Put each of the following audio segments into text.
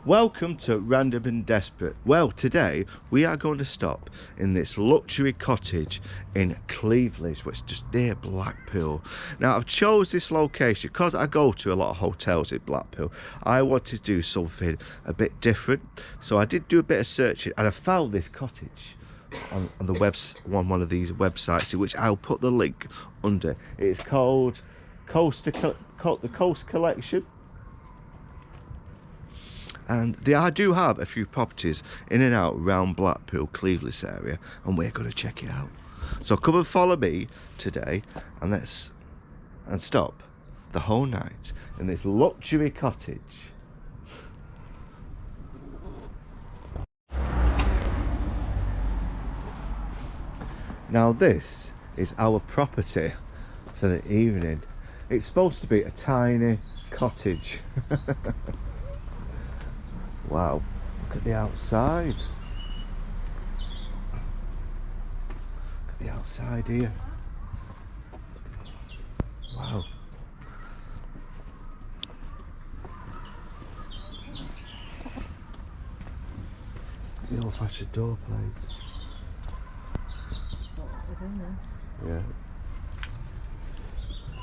Welcome to Random and Desperate. Well, today we are going to stop in this luxury cottage in Cleveland, which is just near Blackpool. Now, I've chose this location because I go to a lot of hotels in Blackpool. I wanted to do something a bit different, so I did do a bit of searching and I found this cottage on one of these websites, which I'll put the link under. It's called the Coast Collection. And I do have a few properties in and out around Blackpool, Cleveland area, and we're going to check it out. So come and follow me today, and stop the whole night in this luxury cottage. Now this is our property for the evening. It's supposed to be a tiny cottage. Wow, look at the outside. Look at the outside here. Wow. The old-fashioned door plate. What was in there? Yeah.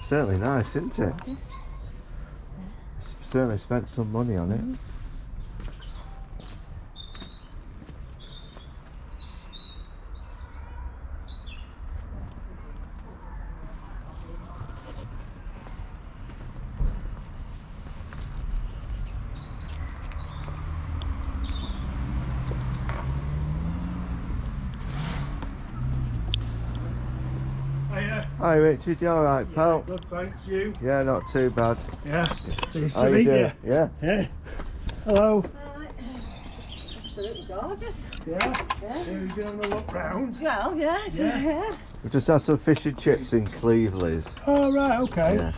Certainly nice, isn't it? Certainly spent some money on it. Hi Richard, you alright pal? Good, thanks, you? Yeah, not too bad. Yeah, nice How to meet you. Yeah. Yeah. Hello. Absolutely gorgeous. Yeah. Yeah. Here we go, having a look round. Well, yeah. Yeah. We've just had some fish and chips in Cleveland. Oh, right, okay. Yeah.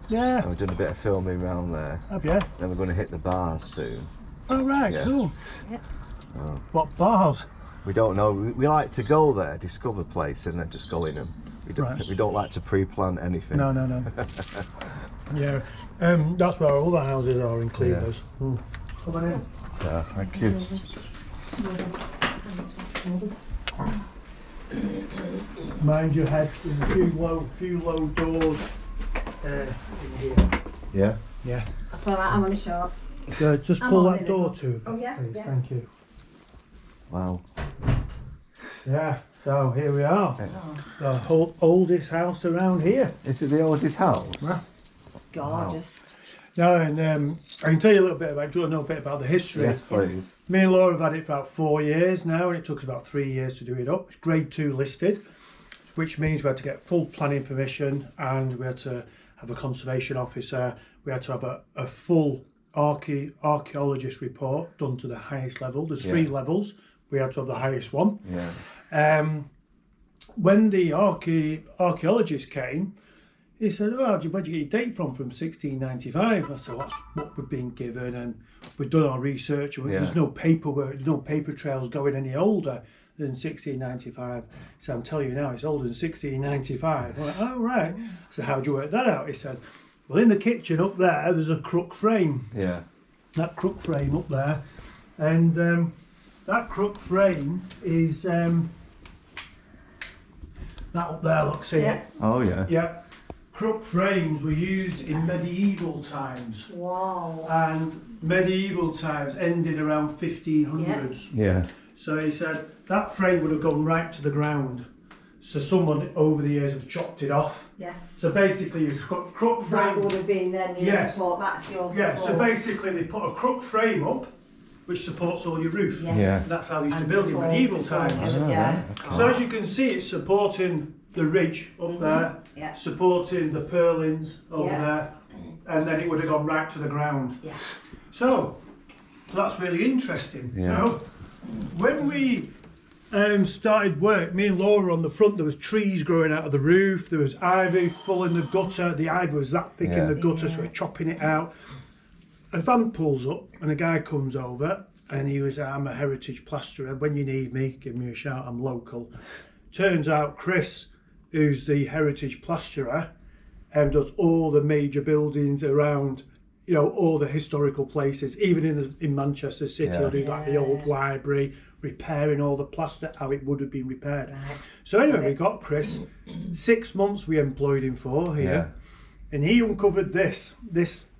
Yeah. And we've done a bit of filming around there. Have you? Then we're going to hit the bars soon. Oh, right, Yeah. cool. Yeah. Oh. What bars? We don't know. We like to go there, discover places, and then just go in them. We don't like to pre-plan anything. No. Yeah. That's where all the houses are in Cleveland. Yeah. Come on in. So, thank you. Mind your head. There's a few low doors in here. Yeah. Yeah. That's all right, I'm on a short. Just I'm pull all that in door it. to. Oh, yeah, please. yeah. Thank you. Wow. Yeah. So here we are. Yeah. The oldest house around here. Is it the oldest house? Yeah. Gorgeous. No, and I can tell you a little bit about. Do you want to know a bit about the history? Yes, please. Me and Laura have had it for about 4 years now, and it took us about 3 years to do it up. It's grade 2 listed, which means we had to get full planning permission, and we had to have a conservation officer. We had to have a full archaeologist report done to the highest level. There's 3 levels. We had to have the highest one. Yeah. When the archaeologist came, he said, "Oh, where'd you get your date from 1695?" I said, "Well, that's what we've been given, and we've done our research. And There's no paperwork, there's no paper trails going any older than 1695. So I'm telling you now, it's older than 1695. I went, "Oh, right." So how'd you work that out? He said, "Well, in the kitchen up there's a crook frame. Yeah. That crook frame up there, and that crook frame is that up there. Look, see it? Oh yeah. Yeah. Crook frames were used in medieval times, Wow. and medieval times ended around 1500s. Yeah. So he said that frame would have gone right to the ground. So someone over the years have chopped it off. Yes. So basically you've got crook frame. That would have been then your Yes. support, that's your support. Yeah, so basically they put a crook frame up which supports all your roof. Yes. Yeah. That's how they used to And build in before- medieval before times. it was- yeah. So as you can see, it's supporting the ridge up there, Yeah. supporting the purlins over Yeah. there, and then it would have gone right to the ground. Yes. So that's really interesting. Yeah. So when we started work, me and Laura on the front, there was trees growing out of the roof, there was ivy full in the gutter. The ivy was that thick in the gutter, so we're chopping it out. A van pulls up and a guy comes over, and he was, "I'm a heritage plasterer, when you need me, give me a shout, I'm local." Turns out Chris, who's the heritage plasterer, does all the major buildings around you know, all the historical places. Even in Manchester City, Yeah. he'll do like the old library, repairing all the plaster how it would have been repaired. Right. So anyway, we got Chris. 6 months we employed him for here, and he uncovered this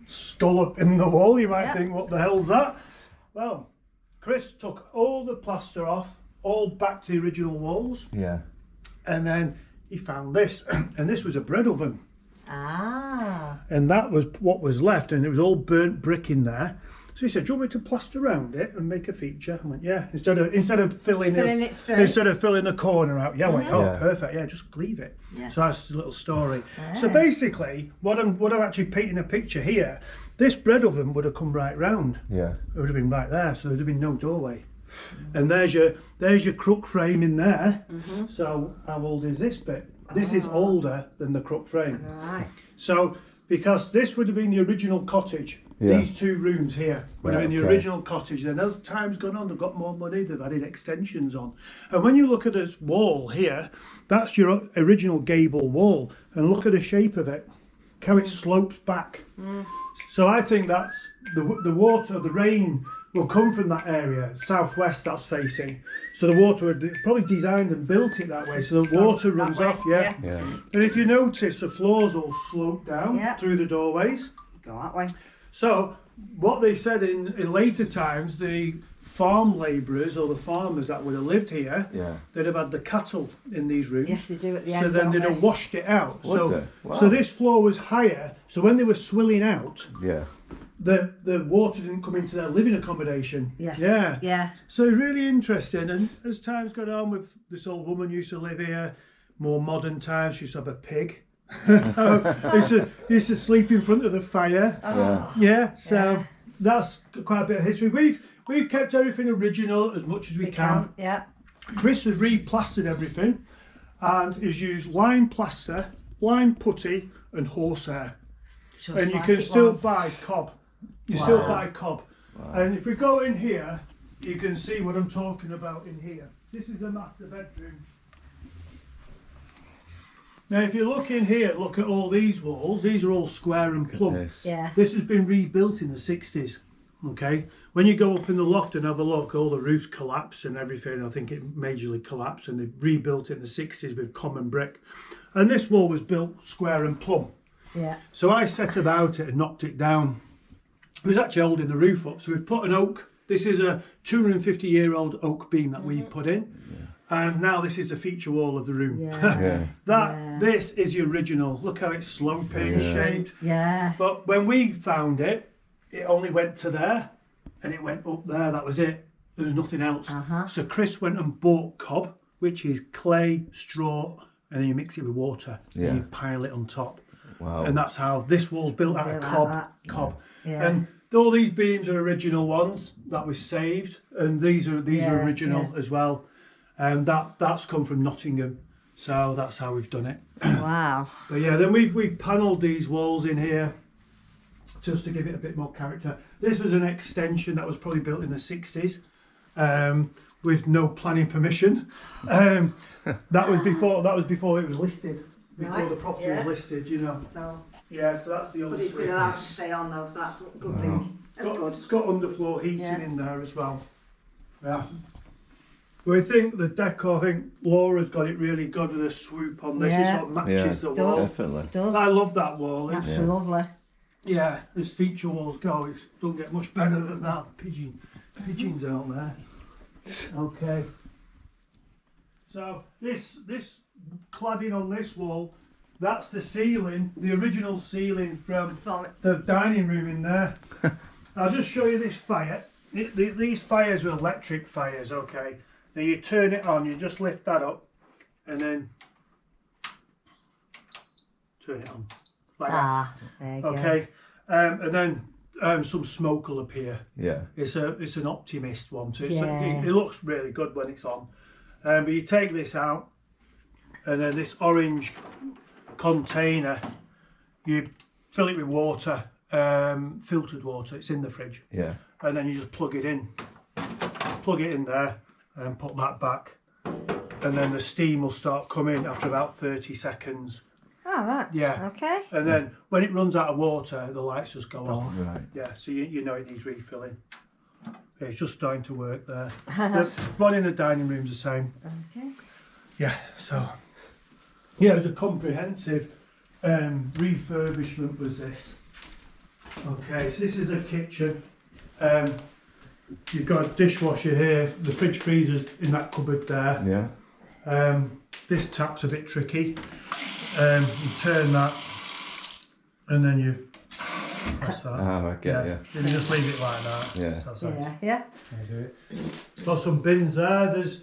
skull up in the wall. You might think, what the hell's that? Well, Chris took all the plaster off, all back to the original walls, and then he found this, and this was a bread oven. Ah. And that was what was left, and it was all burnt brick in there. So he said, "Do you want me to plaster around it and make a feature?" I went, "Yeah." Instead of filling it straight. instead of filling the corner out, I went, "Oh, Yeah. perfect. Yeah, just leave it." Yeah. So that's a little story. So basically, what I'm actually painting a picture here. This bread oven would have come right round. Yeah. It would have been right there, so there'd have been no doorway. And there's your crook frame in there. So how old is this bit? This is older than the crook frame. Right. So because this would have been the original cottage. Yeah. These 2 rooms here would have Right, been the okay. original cottage. Then as time's gone on, they've got more money, they've added extensions on. And when you look at this wall here, that's your original gable wall. And look at the shape of it, how it slopes back. So I think that's the water, the rain will come from that area, southwest that's facing. So the water would probably designed and built it that way. So the water runs way, off, yeah. And if you notice, the floors all slope down through the doorways. Go that way. So what they said in later times, the farm labourers or the farmers that would have lived here, they'd have had the cattle in these rooms. Yes, they do at the So end. then don't they'd they? have washed it out. Would they? Wow. So this floor was higher. So when they were swilling out, Yeah. the water didn't come into their living accommodation. Yes. Yeah. Yeah. So really interesting. And as time's gone on, with this old woman used to live here, more modern times, she used to have a pig. used to sleep in front of the fire. So that's quite a bit of history. We've kept everything original as much as we can. Yeah. Chris has re-plastered everything and has used lime plaster, lime putty and horsehair. Just And you like can it still was. buy cob. You still buy cob. And if we go in here, you can see what I'm talking about in here. This is the master bedroom. Now if you look in here, look at all these walls. These are all square and plumb. Yeah. This has been rebuilt in the 60s. Okay, when you go up in the loft and have a look, all the roofs collapsed and everything. I think it majorly collapsed, and they rebuilt it in the 60s with common brick. And this wall was built square and plumb. Yeah. So I set about it and knocked it down. It was actually holding the roof up. So we've put an oak. This is a 250-year-old oak beam that we've put in. And now this is the feature wall of the room. Yeah. This is the original. Look how it's sloping, shaped. Yeah. But when we found it, it only went to there, and it went up there. That was it. There was nothing else. So Chris went and bought cob, which is clay, straw, and then you mix it with water and you pile it on top. Wow. And that's how this wall's built out of Built like cob. Yeah. And all these beams are original ones that we saved, and these are original as well. And that's come from Nottingham, so that's how we've done it. Wow. But yeah, then we've panelled these walls in here just to give it a bit more character. This was an extension that was probably built in the 60s with no planning permission. That was before it was listed, before the property was listed, you know. So, So that's the but old it's been allowed to stay on though, so that's a good thing. That's good. It's got underfloor heating in there as well. Yeah. But I think the decor, I think Laura's got it really good with a swoop on this. It sort of matches the wall. Definitely. Does. I love that wall. It's, That's lovely. yeah, as feature walls go, it don't get much better than that. Pigeons out there. Okay. So this cladding on this wall, that's the ceiling, the original ceiling from the dining room in there. I'll just show you this fire. These fires are electric fires, okay? Now you turn it on, you just lift that up and then turn it on. Like that. There you Okay. And then some smoke will appear. Yeah. It's an Optimist one, so Yeah. it looks really good when it's on. But you take this out, and then this orange container, you fill it with water, filtered water. It's in the fridge, Yeah. and then you just plug it in there, and put that back, and then the steam will start coming after about 30 seconds. Ah, right. Yeah. Okay. And then when it runs out of water, the lights just go off. Right. Yeah, so you know it needs refilling. Yeah, it's just starting to work there. The one in the dining room's the same. Okay. Yeah, so yeah, it was a comprehensive refurbishment was this. Okay, so this is a kitchen. You've got a dishwasher here, the fridge freezer's in that cupboard there. Yeah. This tap's a bit tricky. You turn that and then you press that. Oh, I get you. You just leave it like that. Yeah. So that's how Yeah. you do it. Got some bins there. There's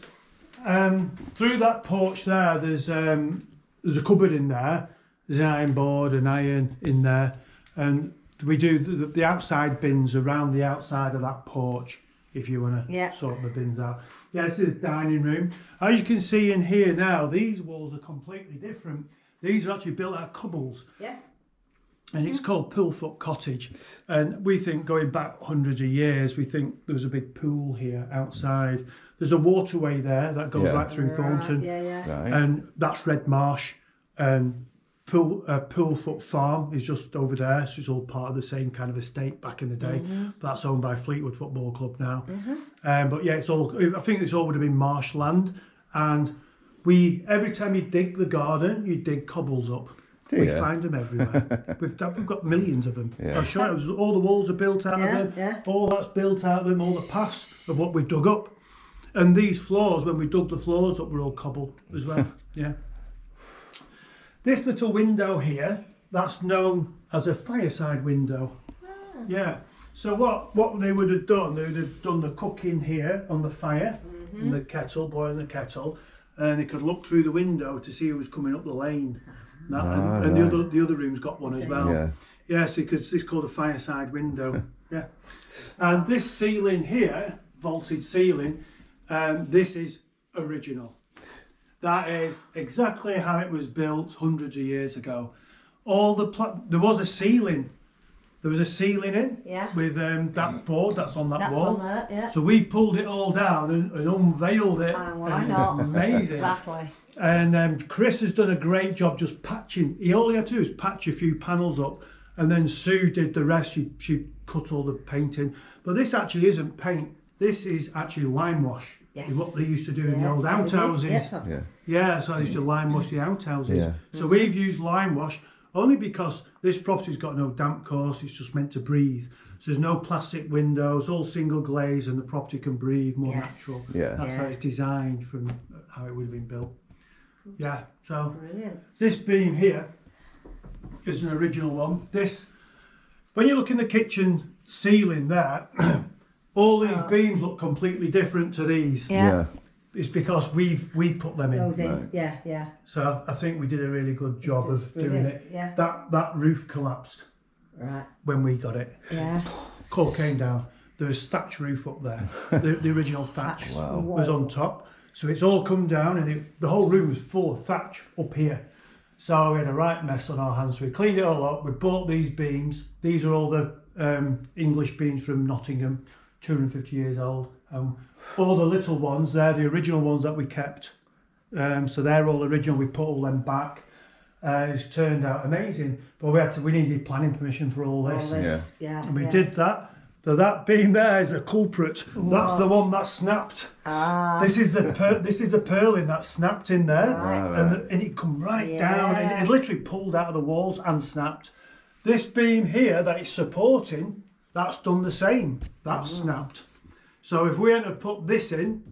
through that porch there. There's a cupboard in there. There's an iron board, an iron in there, and we do the outside bins around the outside of that porch. If you want to sort the bins out. Yeah, this is dining room. As you can see in here now, these walls are completely different. These are actually built out of cobbles. Yeah. And it's called Poolfoot Cottage. And we think going back hundreds of years, we think there was a big pool here outside. There's a waterway there that goes right through Thornton. Yeah. Right. And that's Red Marsh. And Poolfoot Farm is just over there. So it's all part of the same kind of estate back in the day. That's owned by Fleetwood Football Club now. But yeah, it's all, I think this all would have been marshland. And every time you dig the garden, you dig cobbles up. We find them everywhere. We've got millions of them. Yeah. I'm sure all the walls are built out of them. Yeah. All that's built out of them. All the paths of what we dug up. And these floors, when we dug the floors up, were all cobble as well. Yeah. This little window here, that's known as a fireside window. Yeah. So what they would have done, they would have done the cooking here on the fire, in the kettle, boiling the kettle, and they could look through the window to see who was coming up the lane. And the other room's got one as well. Yeah. Yeah, so it's called a fireside window. Yeah. And this ceiling here, vaulted ceiling, this is original. That is exactly how it was built hundreds of years ago. There was a ceiling. There was a ceiling in with that board that's on that wall. On there, yeah. So we pulled it all down and unveiled it. Why not? Amazing. Exactly. And Chris has done a great job just patching. All he had to do was patch a few panels up, and then Sue did the rest. She cut all the paint in. But this actually isn't paint. This is actually lime wash. Yes. Is what they used to do in the old outhouses. Yeah, so I used to lime wash the outhouses. Yeah. So we've used lime wash only because this property's got no damp course. It's just meant to breathe. So there's no plastic windows, all single glaze, and the property can breathe more natural. Yeah. That's how it's designed from how it would have been built. Yeah, so Brilliant. this beam here is an original one. When you look in the kitchen ceiling there, all these beams look completely different to these. Yeah. It's because we put them in. Those in. Right. Yeah. So I think we did a really good job of doing Brilliant. it. Yeah. That roof collapsed Right. when we got it. Yeah. Core came down. There was thatch roof up there. The original thatch Wow. was on top. So it's all come down, and the whole room was full of thatch up here. So we had a right mess on our hands. So we cleaned it all up. We bought these beams. These are all the English beams from Nottingham, 250 years old. All the little ones, they're the original ones that we kept. So they're all original. We put all them back. It's turned out amazing. But we needed planning permission for all this. Yeah. And we did that. So that beam there is a culprit. That's the one that snapped. This is the purling that snapped in there, and it come right down, and it literally pulled out of the walls and snapped. This beam here that it's supporting, that's done the same. That's snapped. So if we hadn't have put this in,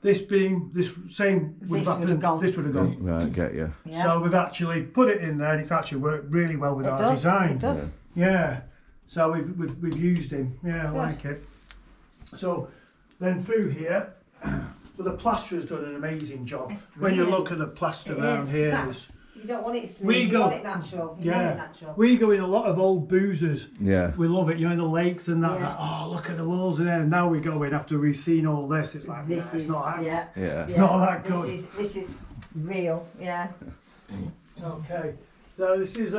this beam, this same would have happened. This would have gone. Right, get you. Yeah. So we've actually put it in there, and it's actually worked really well with our design. It does. Yeah. So we've used him. Yeah, I like it. So then through here, well, the plasterer's done an amazing job. When you look at the plaster around here, you don't want it smooth. You want it natural. You want it natural. We go in a lot of old boozers. Yeah. We love it. You know, the lakes and that. Like, oh, look at the walls in there. And now we go in after we've seen all this. It's like, it's not that. It's not that good. This is real. Yeah. Okay. So this is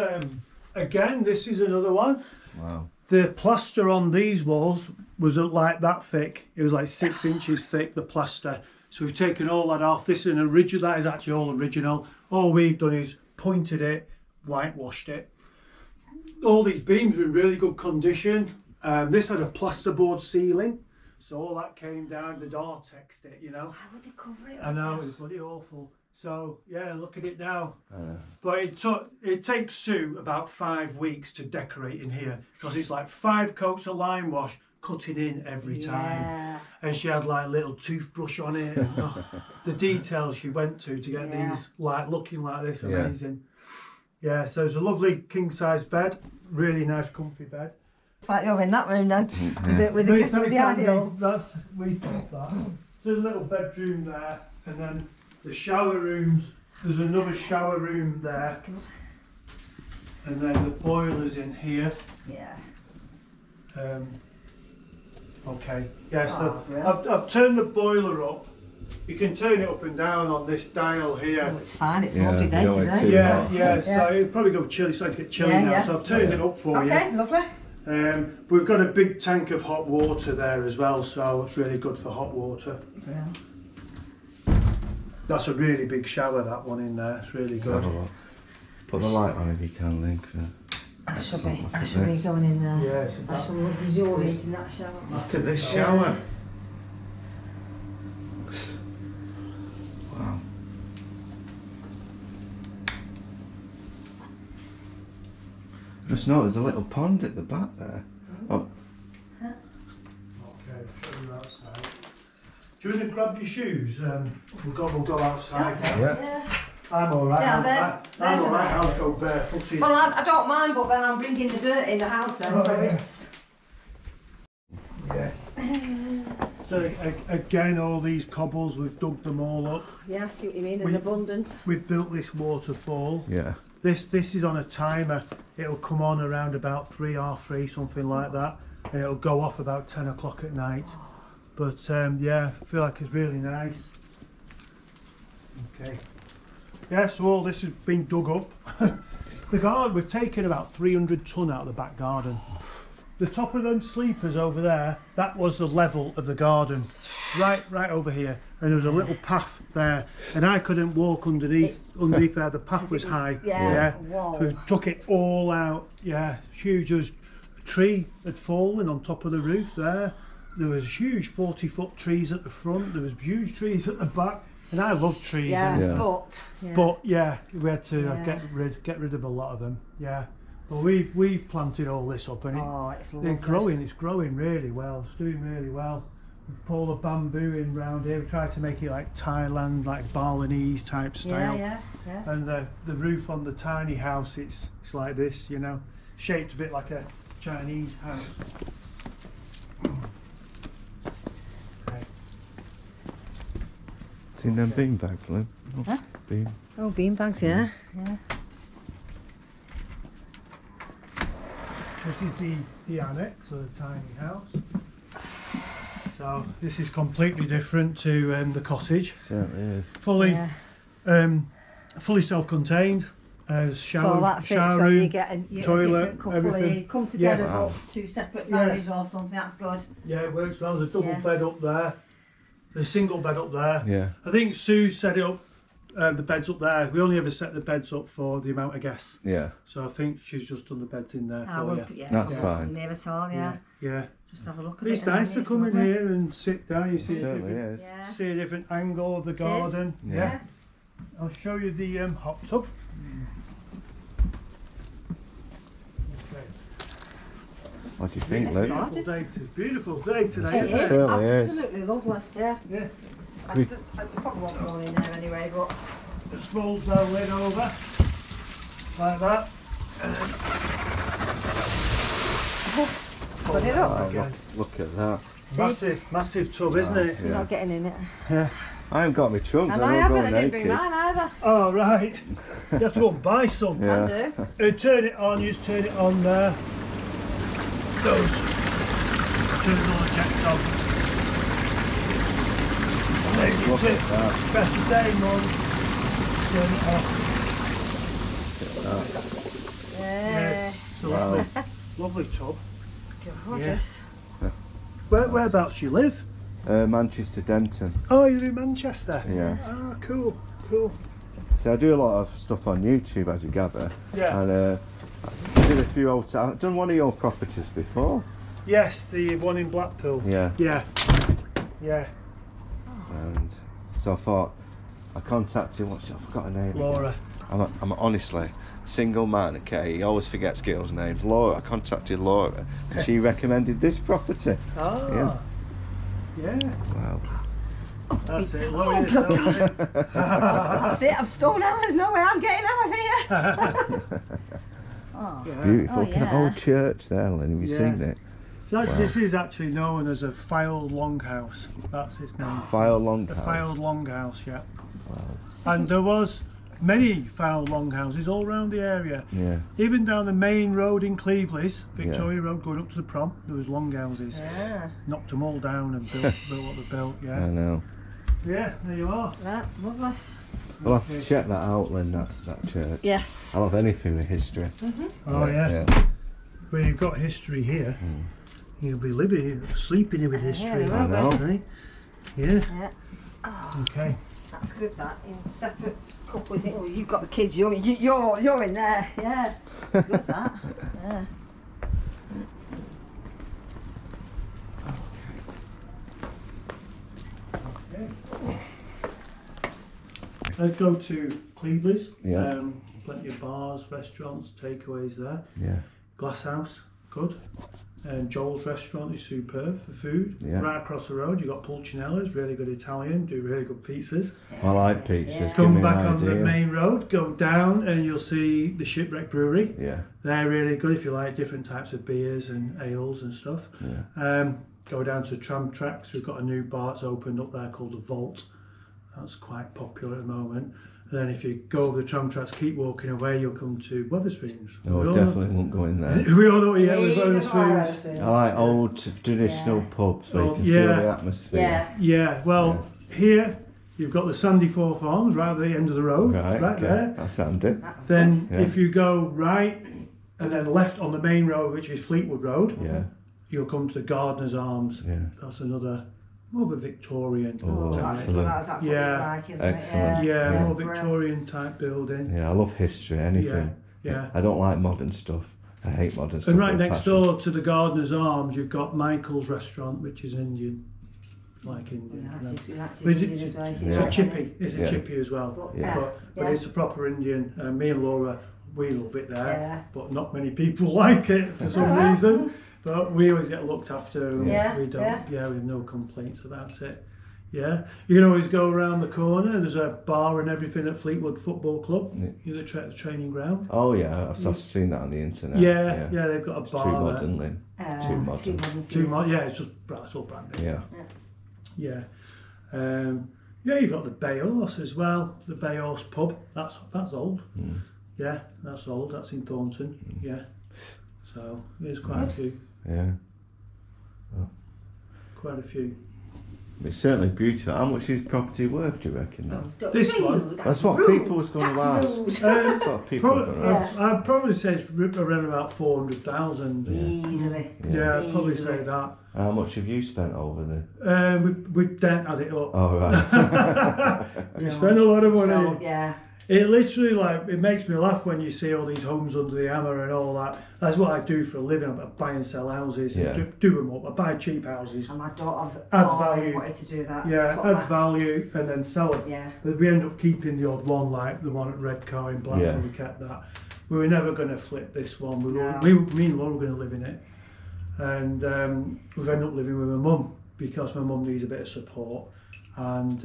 again. This is another one. Wow. The plaster on these walls was like that thick. It was like 6 inches thick, the plaster. So we've taken all that off. This is an original. That is actually all original. All we've done is pointed it, whitewashed it. All these beams were in really good condition. This had a plasterboard ceiling, so all that came down, they'd Artexed it, you know. How would they cover it? I know, it's bloody awful. So yeah, look at it now. But it takes Sue about 5 weeks to decorate in here, because it's like 5 coats of lime wash cutting in every time. And she had like a little toothbrush on it, and the details she went to get these like looking like this, amazing. Yeah, so it's a lovely king size bed, really nice comfy bed. It's like you're in that room then, with the ideal. We thought that. There's a little bedroom there, and then the shower rooms. There's another shower room there, and then the boiler's in here. Yeah. Okay. Yeah. So I've turned the boiler up. You can turn it up and down on this dial here. Oh, it's fine. It's a lovely day today. Yeah. So it'll probably go chilly. Starting to get chilly now. So I've turned it up for you. Okay, lovely. We've got a big tank of hot water there as well, so it's really good for hot water. Yeah. That's a really big shower, that one in there. It's really good. Put the light on if you can, Link. I should be going in there. Yeah, I shall be luxuriating in that shower. Look at this shower. Wow. Just noticed there's a little pond at the back there. Oh. Okay, I'll show you outside. Do you want to grab your shoes? We'll go outside. Yeah. I'm alright. Yeah, I'm alright. I'll just go barefooted. Well, I don't mind, but then I'm bringing the dirt in the house then, so it's... Yeah. So again, all these cobbles, we've dug them all up. Yeah, I see what you mean, in abundance. We've built this waterfall. Yeah. This is on a timer. It'll come on around about 3:30, something like that, and it'll go off about 10 o'clock at night. But yeah, I feel like it's really nice. Okay. Yeah, so all this has been dug up. The garden, we've taken about 300 tonne out of the back garden. The top of them sleepers over there, that was the level of the garden. Right over here. And there was a little path there. And I couldn't walk underneath there, the path was high. Yeah. So we took it all out. Yeah, huge. There was a tree had fallen on top of the roof there. There was huge 40-foot trees at the front. There was huge trees at the back. And I love trees. But yeah, we had to get rid of a lot of them. Yeah. But we've planted all this up, and it's growing really well. It's doing really well. We put all the bamboo in round here. We try to make it like Thailand, like Balinese type style. Yeah. And the roof on the tiny house, it's like this, you know, shaped a bit like a Chinese house. Okay. Seen them bean bags, Lynn? Huh? Oh, bean bags, yeah. This is the annex, or the tiny house. So this is completely different to the cottage. Certainly is. Fully self-contained. Shower, so that's shower it. So room, you get a toilet, different couple. everything. You come together, Wow. 2 separate families or something. That's good. Yeah, it works well. There's a double bed up there. There's a single bed up there. Yeah. I think Sue set it up. The beds up there. We only ever set the beds up for the amount of guests. Yeah. So I think she's just done the beds in there I for would, you. That's fine. Near at all, yeah. Just have a look at it's it. Nice to come in here and sit down. You see Certainly is. see a different angle of the garden. Yeah. I'll show you the hot tub. Okay. What do you think, Luke? It's a beautiful day today, It isn't is it? Certainly is. absolutely lovely. Yeah. I probably won't go in there anyway, but Just rolls the lid over like that. put it up. Look at that. Massive tub, isn't it? You're not getting in it. Yeah. I haven't got my trunks. And I'm I not haven't. going I didn't bring naked. mine either. Oh right. You have to go and buy some. Yeah. I do. Turn it on. You just turn it on there. Goes. Turn all the jets on. And then you Look at that. press the same one. Turn it off. Yeah. It's a lovely tub. Gorgeous. Whereabouts you live? Manchester Denton. Oh, you're in Manchester? Yeah. Ah, cool. So I do a lot of stuff on YouTube, as you gather. Yeah. And I did a few I've done one of your properties before. Yes, the one in Blackpool. Yeah. Yeah. Yeah. And so I thought, I contacted, I forgot her name. Laura. I'm honestly single man, okay? He always forgets girls' names. Laura, I contacted Laura and she recommended this property. Oh. Yeah. Wow. That's it. Laura yourself. That's it, I'm stalled now, there's no way I'm getting out of here. Oh. Yeah. Beautiful. Oh, Look at that yeah. old church there, Lynn. Have you Yeah. seen it? So Wow. this is actually known as a filed longhouse. That's its name. File A Longhouse. filed longhouse, yeah. Wow. And there was many filed longhouses all around the area. Yeah. Even down the main road in Cleveland, Victoria Road going up to the prom, there was longhouses. Yeah. Knocked them all down and built what they built, I yeah. know. Yeah, there you are. That, lovely. We'll have to check that out, Lynn, that church. Yes. I love anything with history. Oh yeah. Well, you've got history here. You'll be living, sleeping here with history. Yeah, I know. Right? Yeah. Yeah. Oh, Okay. that's good. That in separate couple of things. Oh, you've got the kids. You're in there. Yeah. Good that. Yeah. I'd go to Cleveland's. Yeah. Plenty of bars, restaurants, takeaways there. Yeah. Glasshouse, good. Joel's restaurant is superb for food. Yeah. Right across the road, you've got Pulcinella's, really good Italian, do really good pizzas. I like pizzas. Yeah. Give Come me back an on the idea. main road, go down and you'll see the Shipwreck Brewery. Yeah. They're really good if you like different types of beers and ales and stuff. Yeah. Go down to Tram Tracks, we've got a new bar that's opened up there called the Vault. That's quite popular at the moment. And then if you go over the tram tracks, keep walking away, you'll come to Weatherspoons. No, I definitely won't go in there. We all know, yeah, we've He doesn't like Weatherspoons. Weatherspoons. I like old traditional Yeah. pubs where you Oh, can yeah. feel the atmosphere. Yeah. Yeah, well, here you've got the Sandy Forth Arms right at the end of the road, Right, right okay. there. That's handy. That's Then Yeah. if you go right and then left on the main road, which is Fleetwood Road, Yeah. you'll come to Gardener's Arms. Yeah. That's another more of a Victorian Oh, type. excellent. That's Yeah. what you like, isn't Excellent. it? Yeah, Yeah. more Victorian type building. Yeah, I love history, anything. Yeah. I don't like modern stuff. I hate modern stuff. And right with next passion. door to the Gardener's Arms, you've got Michael's restaurant, which is Indian, like Indian. Yeah, that's you know. his But Indian as well, it's isn't a it? chippy. It's a Yeah. chippy as well. But, Yeah. But it's a proper Indian. Me and Laura, we love it there. Yeah. But not many people like it for some Yeah. reason. But we always get looked after. And Yeah, we don't. yeah. Yeah, we have no complaints about it. Yeah, you can always go around the corner. There's a bar and everything at Fleetwood Football Club. Yeah. You know, the training ground. Oh yeah, I've seen that on the internet. Yeah, they've got a It's bar too there. modern, Lynn. Too modern. Too much. Yeah, it's just it's all brand new. Yeah. Yeah. Yeah, you've got the Bay Horse as well. The Bay Horse pub. That's old. Yeah, that's old. That's in Thornton. Yeah. So there's quite a few. Yeah. Quite a few. It's certainly beautiful. How much is property worth, do you reckon? Now? This one? That's what people was going to ask. That's what people were going to ask. I'd probably say it's around about 400,000. Easily. Yeah, I'd probably Easily. say that. How much have you spent over there? We've then had it up. Oh right. We spend a lot of money. So, yeah. It literally, like, it makes me laugh when you see all these homes under the hammer and all that. That's what I do for a living. I buy and sell houses, Yeah. and do them up. I buy cheap houses, And my daughter's Add always value. wanted to do that. yeah, That's what add my- value, and then sell it. Yeah. But we end up keeping the odd one, like the one at Redcar in Blackpool. Yeah. We kept that. We were never going to flip this one. No. Me and Laura were going to live in it, and we've ended up living with my mum because my mum needs a bit of support, and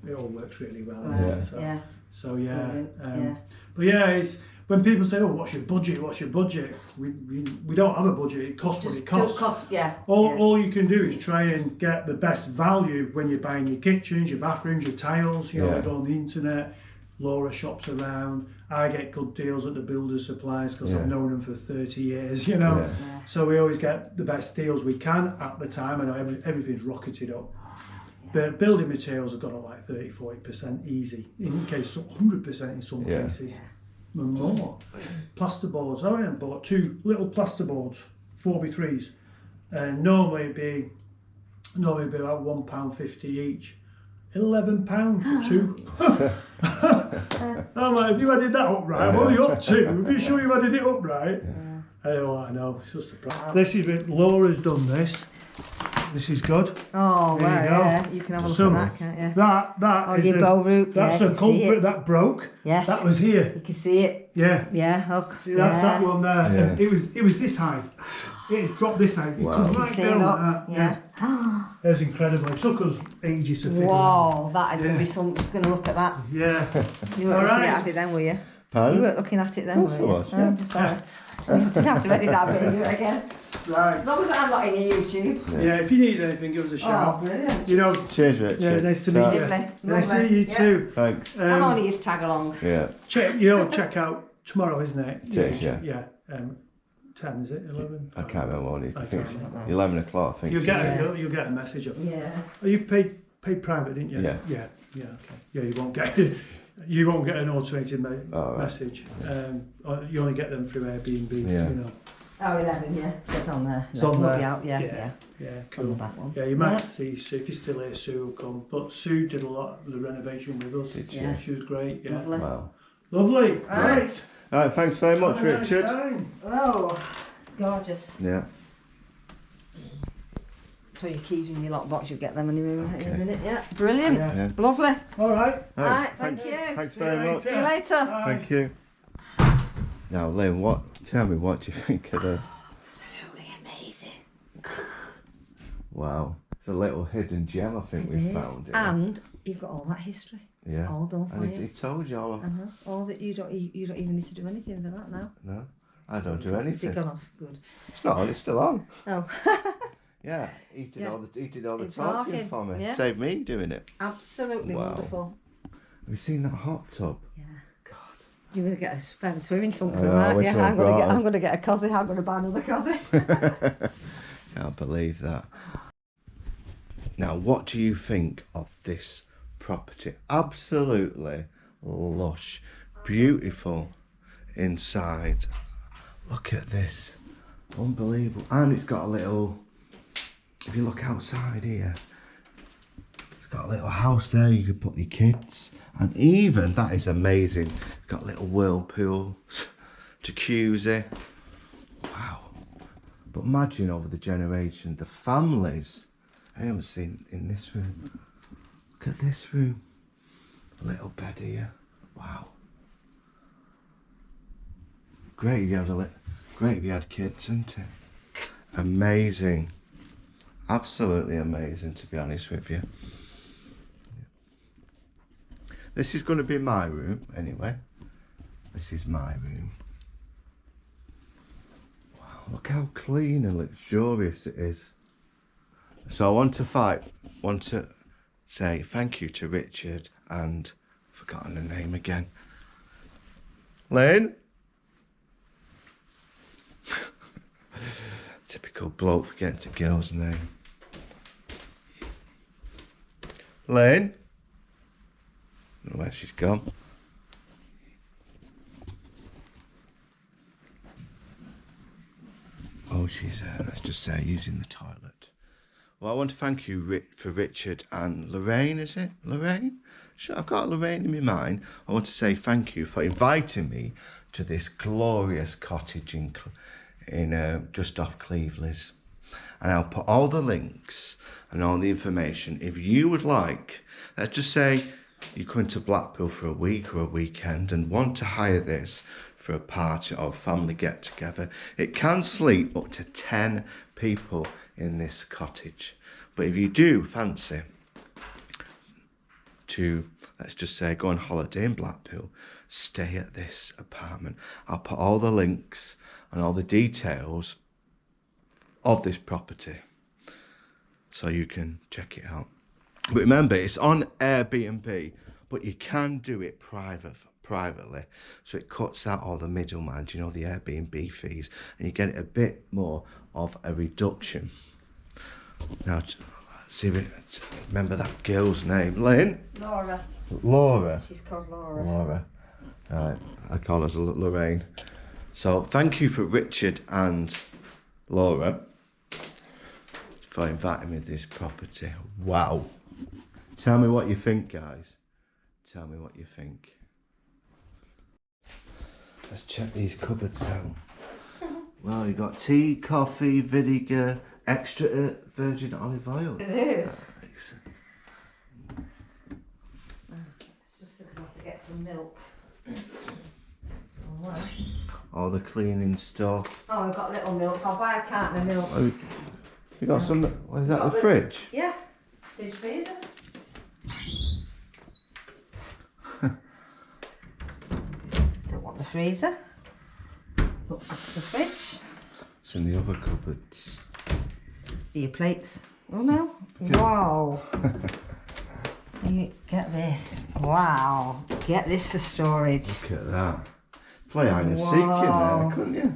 it all works really well. Right, Yeah. So, yeah. so yeah, Brilliant, yeah. but yeah, it's when people say, "Oh, what's your budget? What's your budget?" We don't have a budget. It costs what it costs. Yeah. All you can do is try and get the best value when you're buying your kitchens, your bathrooms, your tiles. You know, Yeah. I go on the internet. Laura shops around. I get good deals at the builders' supplies because Yeah. I've known them for 30 years. You know, Yeah. Yeah. so we always get the best deals we can at the time. I know everything's rocketed up. But building materials have gone up like 30-40% easy. In case 100% in some Yeah. cases. And more. Plasterboards. I went and bought 2 little plasterboards, 4x3s. And normally it'd be about £1.50 each. £11 for two. I'm like, have you added that up right? I'm only up two. Are you sure you added it up right? Oh, I know. It's just a problem. This is it. Laura's done this. This is good. Oh, There right, you go. yeah. You can have a look Some- at that, can't you? That Oh, is your bow root. that's yeah, a culprit that broke. Yes. That was here. You can see it. Yeah. Yeah, look. See, that's that one there. Yeah. And it was this high. It had dropped this high. It Wow. comes You right See down it like up. that. Yeah. It was incredible. It took us ages to figure out. Wow, that is going Yeah. to be some. Going to look at that. Yeah. You weren't All looking right. at it then, were you? Pardon? You weren't looking at it then, were course you? I was, Oh, sorry. You didn't have to edit that bit and do it again. Right. As long as I'm not in your YouTube. Yeah, if you need anything, give us a Oh, shout. brilliant. You know, Cheers, Richard. yeah, nice to meet you. Lovely, Nice to lovely. meet you Yeah. too. Thanks. I'm only his tag along. Yeah. Check out tomorrow, isn't it? It is, yeah. Yeah. 10, is it? 11? I can't remember what it is. I I think can't it's remember. 11 o'clock, I think. You'll get Yeah. you'll get a message of. Yeah. Oh, you paid private, didn't you? Yeah. Yeah. Yeah. Okay. Yeah, you won't get an automated Oh, right. message. You only get them through Airbnb. Yeah. You know. Oh, 11, yeah. It's on there. It's on Will there. be out, yeah, Yeah. yeah. Yeah. On Cool. the back one. Yeah, you might see Sue. If you're still here, Sue will come. But Sue did a lot of the renovation with us. Did she? Yeah. She was great. Yeah. Lovely. Wow. Lovely. Right. Right. All right, thanks very much, Have a nice Richard. time. Oh, gorgeous. Yeah. So your keys in your lockbox, you'll get them in a Okay. minute, yeah. Brilliant. Yeah. Yeah. Lovely. All right. Oh, Right, thank you. Thanks See you very much. See you later. Bye. Thank you. Now, Lynn, tell me, what do you think of this? Absolutely amazing. Wow. It's a little hidden gem, I think It we is. found here. And you've got all that history. Yeah. All done for And you. he told you all of All that you don't even need to do anything with that now. No, I don't do Has anything. it gone off? Good. It's not on, it's still on. Oh, Yeah, he did Yeah. all the It's talking talking, for me. yeah. Saved me doing it. absolutely Wow. wonderful. Have you seen that hot tub? Yeah. God. You're gonna get a spare swimming trunks I and know, that. which Yeah, one I'm gonna brought get. them? I'm gonna get a cosy. I'm gonna buy another cosy. Can't believe that. Now, what do you think of this property? Absolutely lush, beautiful inside. Look at this, unbelievable. And it's got a little, if you look outside here, it's got a little house there you could put your kids. And even, that is amazing, it's got a little whirlpool, jacuzzi. Wow. But imagine over the generation, the families. I haven't seen in this room. Look at this room. A little bed here. Wow. Great if you had great if you had kids, isn't it? Amazing. Absolutely amazing, to be honest with you. This is going to be my room anyway. This is my room. Wow, look how clean and luxurious it is. So I want to say thank you to Richard and I've forgotten the name again. Lynn? Typical bloke forgetting a girl's name. Lynn? I don't know where she's gone. Oh, she's, let's just say, using the toilet. Well, I want to thank you for Richard and Lorraine, is it? Lorraine? Sure, I've got Lorraine in my mind. I want to say thank you for inviting me to this glorious cottage in just off Cleveley's. And I'll put all the links and all the information. If you would like, let's just say you come to Blackpool for a week or a weekend and want to hire this for a party or family get together, it can sleep up to 10 people in this cottage. But if you do fancy to, let's just say, go on holiday in Blackpool, stay at this apartment, I'll put all the links and all the details of this property so you can check it out. But remember, it's on Airbnb, but you can do it privately, so it cuts out all the middleman, you know, the Airbnb fees, and you get it a bit more of a reduction. Now, see, remember that girl's name, Lynn? Laura. Laura. She's called Laura. Laura. Right, I call her Lorraine. So thank you for Richard and Laura for inviting me to this property. Wow. Tell me what you think, guys. Tell me what you think. Let's check these cupboards out. Well, you got tea, coffee, vinegar, extra virgin olive oil. It's just because I have to get some milk. All the cleaning stuff. Oh, I've got little milk, so I'll buy a carton of milk. Oh, you got some, what is that, the fridge? Yeah, fridge freezer. Don't want the freezer. But that's the fridge. It's in the other cupboards. For your plates. Oh no. Wow. You get this. Wow. Get this for storage. Look at that. Play hide and seek in there, couldn't you?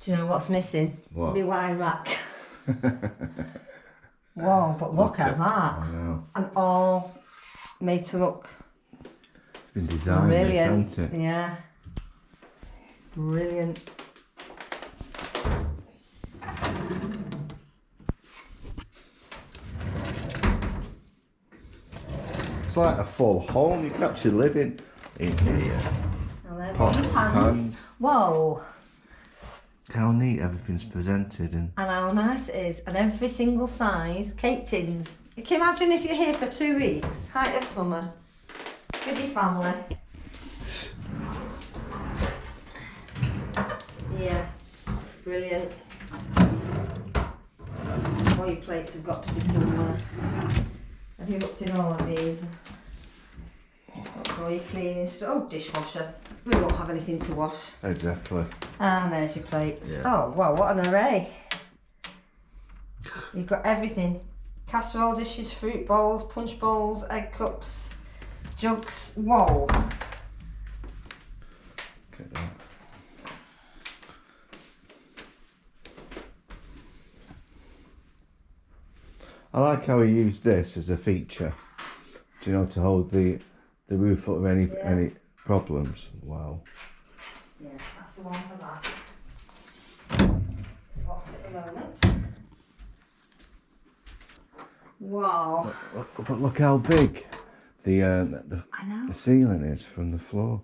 Do you know what's missing? What? My wine rack. Whoa, but look at that. I know. And all made to look It's been designed, brilliant. hasn't it? Yeah. Brilliant. It's like a full home. You can actually live in here. And there's Pots, all the pans. Whoa. How neat everything's presented and how nice it is. And every single size. Cake tins. You can imagine if you're here for 2 weeks, height of summer, with your family. Yeah. Brilliant. All your plates have got to be somewhere. Have you looked in all of these? That's all your cleaning stuff. Oh, dishwasher. We won't have anything to wash. exactly. And there's your plates. Yeah. Oh, wow, what an array. You've got everything. Casserole dishes, fruit bowls, punch bowls, egg cups, jugs. Whoa. Look at that. I like how he used this as a feature. Do you know, to hold the roof up with any problems? Wow. Yeah, that's the one for that. Locked at the moment. Wow. But look how big the I know. the ceiling is from the floor.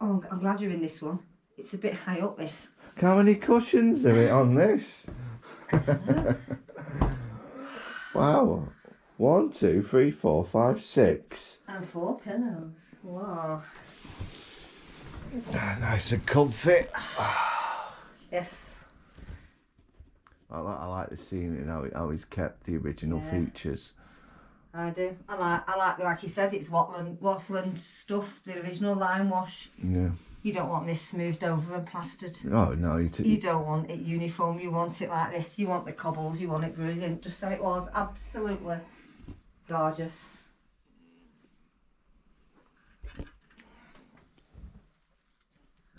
Oh, I'm glad you're in this one. It's a bit high up, this. Look how many cushions are on this? Wow. 1, 2, 3, 4, 5, 6. And 4 pillows. Wow. Nice and comfy. Yes. I like the ceiling, how he's kept the original features. I do. I like you said, it's Watland stuff, the original lime wash. Yeah. You don't want this smoothed over and plastered. Oh no, You don't want it uniform, you want it like this. You want the cobbles, you want it brilliant, just so it was. Absolutely gorgeous. I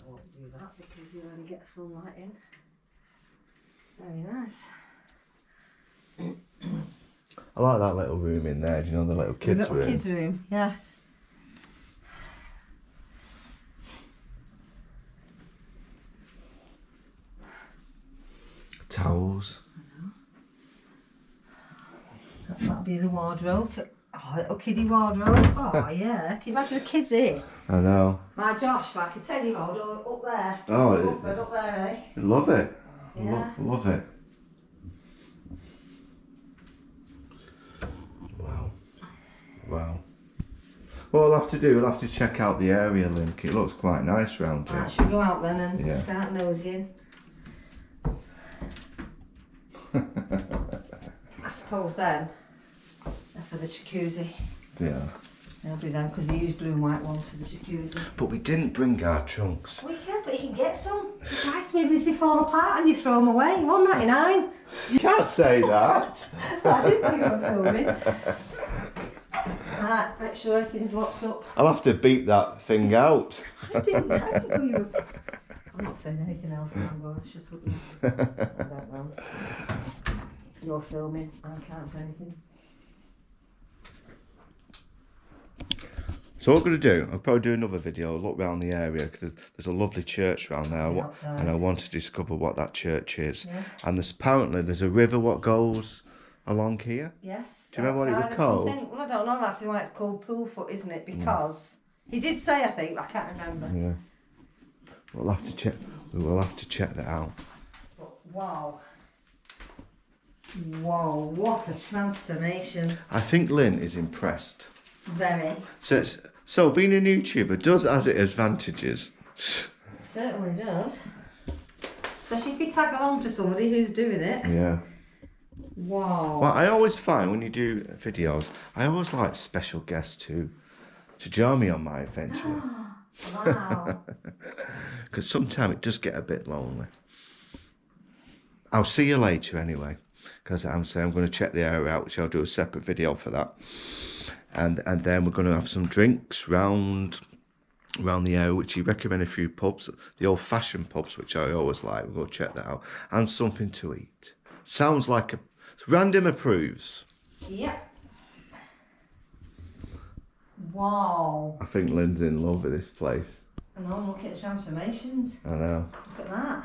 won't do that because you only get sunlight in. Very nice. I like that little room in there. Do you know the little kids' room? Kids' room, yeah. Towels. That'll be the wardrobe. Oh, little kiddie wardrobe. Oh yeah. Can you imagine the kids here? I know. My Josh, like a 10-year-old up there. Oh, Up there, eh? love it. Yeah. Love it. Wow. Wow. What we'll have to do, we'll have to check out the area, Link. It looks quite nice round here. Right, should we go out then and Yeah. start nosying? I suppose then, they're for the jacuzzi. Yeah. They'll be them because they use blue and white ones for the jacuzzi. But we didn't bring our trunks. Well, yeah, but you can get some. It's nice maybe if they fall apart and you throw them away. $1.99. You can't say that. I didn't know you were filming. Right, make sure everything's locked up. I'll have to beep that thing out. I didn't know you were... I'm not saying anything else. I'm going to shut up. I don't know. You're filming. I can't say anything. So what I'm going to do, I'll probably do another video, look around the area, because there's a lovely church around there, Outside. and I want to discover what that church is. Yeah. And apparently there's a river what goes along here. Yes. Do you remember what it was outside or called? something. Well, I don't know. That's why it's called pool foot, isn't it? Because he did say, I think, but I can't remember. Yeah. We'll have to check. We will have to check that out. But wow. Whoa, what a transformation. I think Lynn is impressed. Very. So being a YouTuber does has its advantages. It certainly does. Especially if you tag along to somebody who's doing it. Yeah. Wow. Well, I always find when you do videos, I always like special guests to join me on my adventure. Wow. Because sometimes it does get a bit lonely. I'll see you later anyway. Because I'm going to check the area out, which I'll do a separate video for that. And then we're going to have some drinks round the area, which he recommended a few pubs, the old-fashioned pubs, which I always like. We'll go check that out. And something to eat. Sounds like Random approves. Yep. Wow. I think Lynn's in love with this place. I know, look at the transformations. I know. Look at that.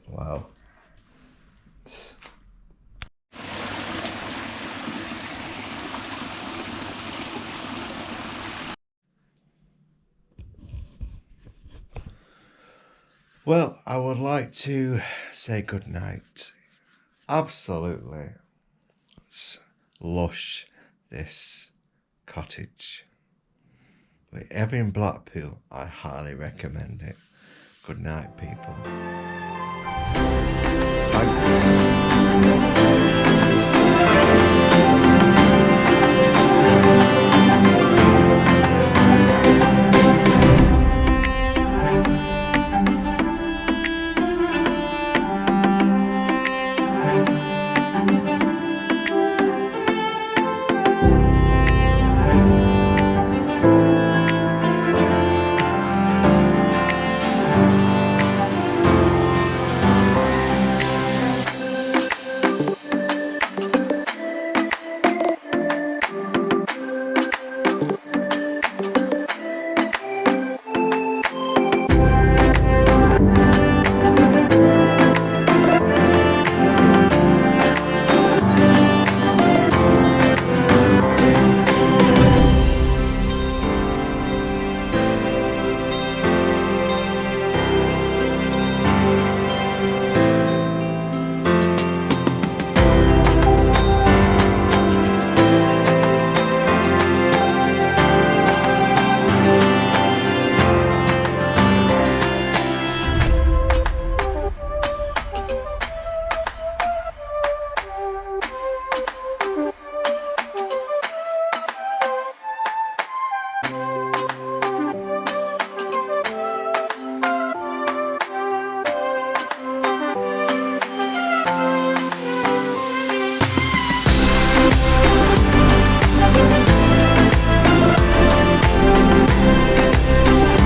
Wow. Well, I would like to say good night. Absolutely lush, this cottage. If you're ever in Blackpool, I highly recommend it. Good night, people. Thank you.